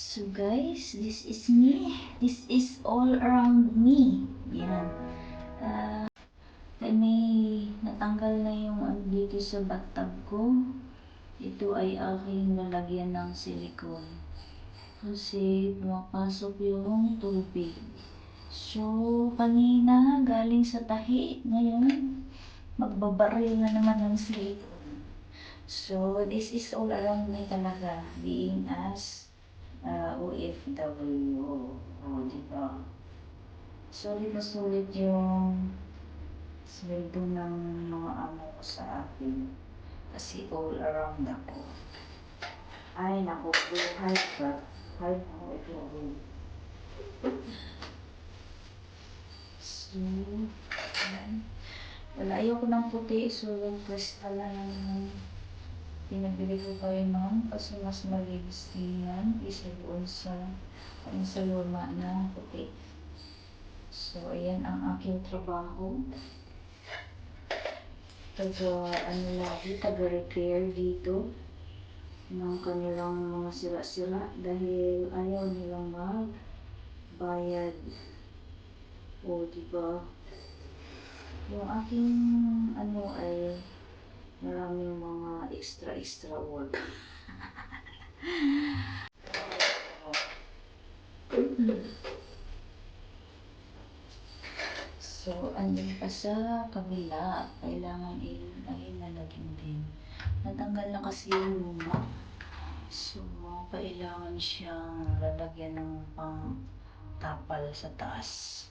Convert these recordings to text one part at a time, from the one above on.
So guys, this is me. This is all around me. Yan. May natanggal na yung dito sa bathtub ko. Ito ay aking lalagyan ng silicone. Kasi pumapasok yung tubig. So, kanina galing sa tahi. Ngayon, magbabaril na naman ng silicone. So, this is all around me talaga. Being as OFW. O, diba? Sulit na sulit yung sweldo ng mga amo ko sa akin. Kasi all around ako. Ay, naku, buhay ka. Hard ako ito. So, yan. Wala, ayoko ng puti. So, yung crystal na yung pinabili ko kayo noon. Kasi mas malinis yan. Isa doon sa luma na puti. So, ayan ang aking trabaho. Taga-repair dito ng kanilang mga sira-sira dahil ayaw nilang magbayad. O, diba? Yung aking ay maraming mga extra work. So, andun pa sa kabila, kailangan ay nalagyan din. Natanggal na kasi yung luma. So, kailangan siyang lalagyan ng pang-tapal sa taas.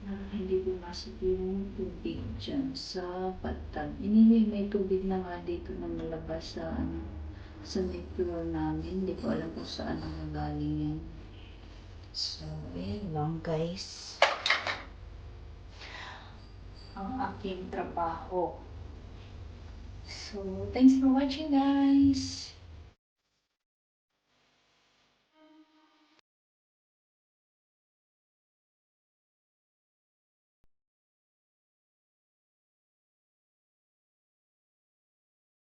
Hindi pumasok yung tubig dyan sa bathtub. May tubig na nga dito na nalabas sa may floor namin. Hindi ko alam kung saan ang galing yan. So, ayan lang guys. Ang aking trabaho. So, thanks for watching guys.